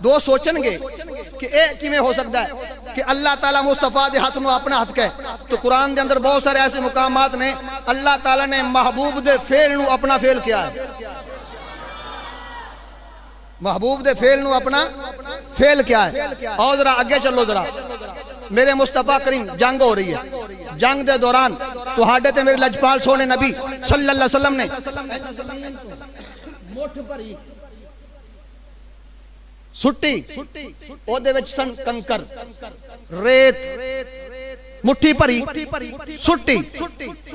دو سوچن گے کہ اے کیویں ہو سکتا ہے کہ اللہ تعالیٰ مصطفیٰ دے ہاتھ نو اپنا ہاتھ کہے. تو قرآن دے اندر بہت سارے ایسے مقامات نے اللہ تعالیٰ نے محبوب دے فعل نو اپنا فعل کیا ہے. محبوب دے فعل نو اپنا فعل کیا ہے. اور ذرا آگے چلو ذرا. میرے مصطفیٰ کریم جنگ ہو رہی ہے. جنگ دے دوران تو ہاڈے تے میرے لجپال سونے نبی صلی اللہ علیہ وسلم نے مٹھ بھری سٹی او دے وچ سن کنکر ریت مٹھی بھری سٹی.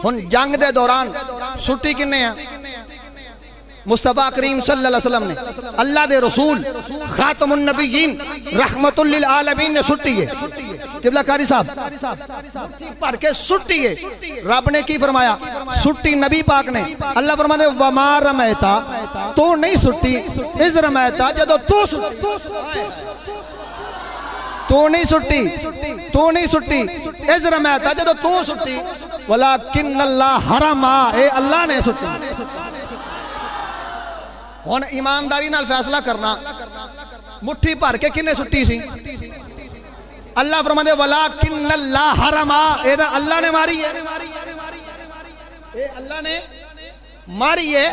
ہن جنگ دے دوران سٹی کنے ہیں؟ مصطفیٰ کریم صلی اللہ علیہ وسلم نے اللہ دے رسول خاتم النبیین رحمت للعالمین نے سٹی ہے. قبلہ کاری صاحب پڑھ کے سٹی ہے. رب نے کی فرمایا؟ سٹی نبی پاک نے. اللہ فرماتے وما رمیتا تو نہیں سٹی اذ رمیتا جدو تو سٹی. تو نہیں سٹی تو نہیں سٹی اذ رمیتا جدو تو سٹی ولکن اللہ حرما اے اللہ نے سٹی. ہن ایمانداری نال فیصلہ کرنا مٹھی بھر کے کنے سٹی سی؟ اللہ فرماتے ولیکن اللہ حرما اے اللہ نے ماری ہے. اے اللہ نے ماری ہے.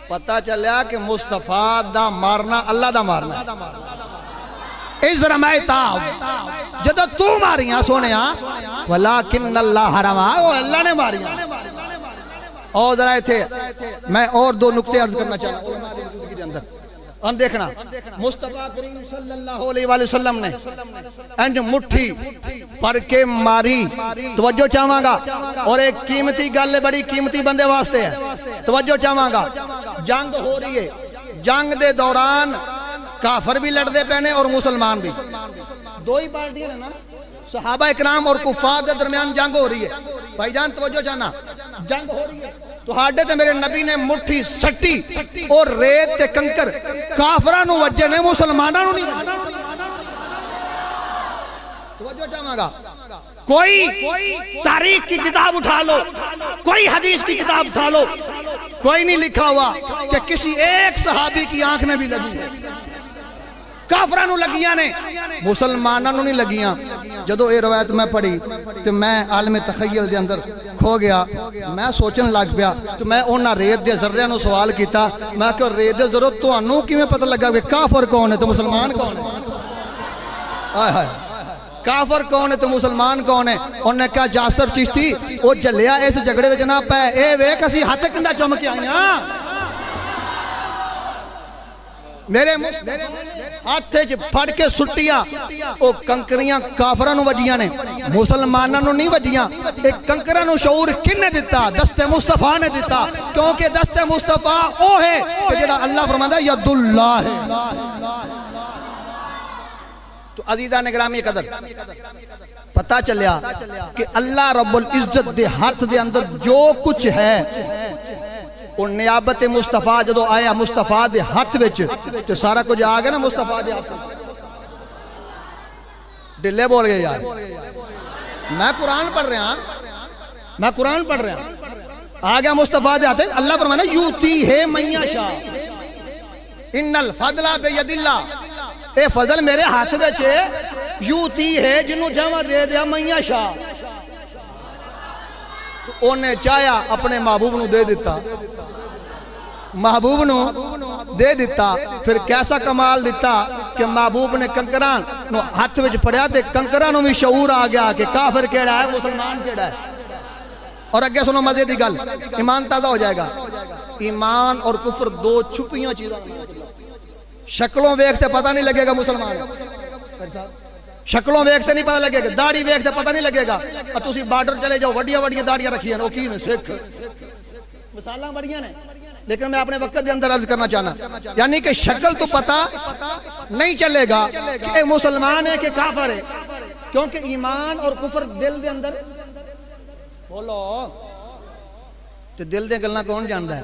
پتہ چلیا کہ مصطفیٰ دا مارنا اللہ دا مارنا. اذ رمیتا جدو تو ماریاں سونیا ولیکن اللہ حرما وہ اللہ نے ماریاں. اور ذرا تھے میں اور دو نکتے عرض کرنا چاہتا ہوں. ہم دیکھنا مصطفیٰ کریم صلی اللہ علیہ وآلہ وسلم نے انج مٹھی پر کے ماری. توجہ چاہواں گا اور ایک قیمتی گل بڑی قیمتی بندے واسطے ہے. توجہ چاہواں گا. جنگ ہو رہی ہے. جنگ دے دوران کافر بھی لڑ دے پہنے اور مسلمان بھی. دو ہی پارٹیاں نا صحابہ اکرام اور کفار دے درمیان جنگ ہو رہی ہے. بھائی جان توجہ چاہنا جنگ ہو رہی ہے تو ہاڈے تے میرے نبی نے مٹھی سٹی اور ریت تے کنکر کافراں نو وجے نے مسلماناں نو نہیں. توجہ چاہواں گا. کوئی تاریخ کی کتاب اٹھا لو کوئی حدیث کی کتاب اٹھا لو کوئی نہیں لکھا ہوا کہ کسی ایک صحابی کی آنکھ میں بھی لگی. کافراں نو لگیاں نے مسلماناں نو نہیں لگیاں. جدو اے روایت میں پڑھی تو میں عالم تخیل دے اندر کھو گیا. میں سوچن لگ پیا تو میں انہاں ریت دے ذریعہ نو سوال کیتا. میں کہ ریت دے ضرورت تانوں کیویں پتہ لگا کہ کافر کون ہے تو مسلمان کون ہے؟ آئے ہائے کافر کون ہے تو مسلمان کون ہے؟ انہوں نے کہا جاسر چشتی وہ جلیا اس جھگڑے وچ نہ پے. اے ویکھ اسی ہتھ کندا چم کے آئیاں. میرے ہاتھ پھڑ کے سٹیاں او کنکریاں کافراں نو وجیاں نے مسلماناں نو نہیں وجیاں. ایک کنکراں نو شعور کن نے دیتا؟ دست مصطفیٰ نے دیتا. کیونکہ دست مصطفیٰ او ہے کہ جڑا اللہ فرماندا ہے ید اللہ ہے. تو عزیزان گرامی قدر پتہ چلیا کہ اللہ رب العزت دے ہاتھ دے اندر جو کچھ ہے اور نیابت مصطفیٰ جدو آیا مصطفیٰ دے ہاتھ وچ تو سارا کچھ آ گیا نا مصطفیٰ دے ہاتھ. ڈلے بول گئے یار. میں قرآن پڑھ رہا میں قرآن پڑھ رہا. آ گیا مصطفیٰ دے ہاتھ. اللہ فرمانا یوتی ہے من یشاء ان الفضل بید اللہ. اے فضل میرے ہاتھ وچ یوتی ہے جنوں جمع دے دیا من یشاء. انہیں چاہیا اپنے محبوب نو دے دیتا. محبوب نو دے دیتا. پھر کیسا کمال دیتا کہ محبوب نے کنکران نو ہاتھ وچ پڑیا تے کنکران نو بھی شعور آ گیا کہ کافر کیڑا ہے مسلمان کیڑا ہے. اور اگے سنو مزے دی گل ایمان تازہ ہو جائے گا. ایمان اور کفر دو چھپیاں چیزاں. شکلوں ویکھتے پتہ نہیں لگے گا مسلمان. شکلوں ویکھتے نہیں پتہ لگے گا. داڑھی ویکھتے پتہ نہیں لگے گا. تسی بارڈر چلے جاؤ وڈیاں وڈیاں داڑیاں رکھی ہیں. وہ کی نے سکھ مثالاں بڑیاں نے. لیکن میں اپنے وقت دے اندر عرض کرنا چاہنا یعنی کہ شکل تو پتہ نہیں چلے گا کہ مسلمان ہے کہ کافر ہے. کیونکہ ایمان اور کفر دل دے اندر بولو تے دل دے گلاں کون جاندا ہے؟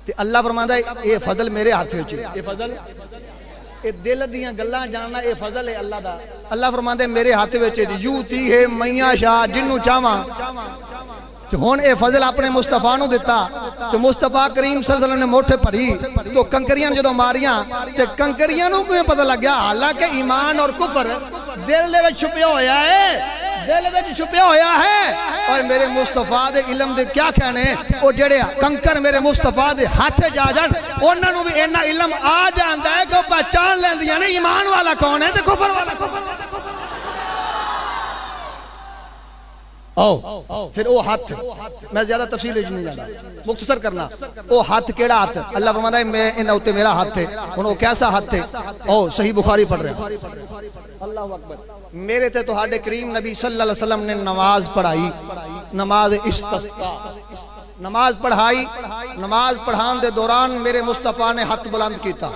تے اللہ فرماندا ہے اے فضل میرے ہاتھ وچ ہے. اے فضل اے دل دیاں گلاں جاننا اے فضل ہے اللہ دا. اللہ فرماندا ہے میرے ہاتھ وچ ہے. یوتی ہے من یشاء جنوں چاہواں تو ہون اے فضل اپنے مصطفیٰ نو دیتا تو مصطفیٰ کریم صلی اللہ علیہ وسلم نے موٹھے پڑھی تو کنکریاں جدو ماریاں تو کنکریاں نو بھی پتہ لگ گیا حالانکہ ایمان اور کفر دل دے وچ چھپیا ہویا ہے، دل وچ چھپیا ہویا ہے۔ اور میرے مصطفیٰ دے علم دے کیا کہنے وہ جڑے کنکر میرے مصطفیٰ دے ہاتھ جا جان انہاں نو بھی اینا علم آ جاندا ہے کہ وہ پہچان لیندیاں نے ایمان والا کون ہے تے کفر والا کون ہے۔ پھر وہ ہاتھ میں زیادہ تفصیل نہیں جانا مختصر کرنا وہ ہاتھ کیڑا ہاتھ اللہ فرماتا ہے میں انہاں اُتے میرا ہاتھ ہے وہ کیسا ہاتھ ہے صحیح بخاری پڑھ رہے ہیں اللہ اکبر میرے تے تو ہاڈے کریم نبی صلی اللہ علیہ وسلم نے نماز پڑھائی نماز استسقاء نماز پڑھائی نماز پڑھان دے دوران میرے مصطفیٰ نے ہاتھ بلند کیتا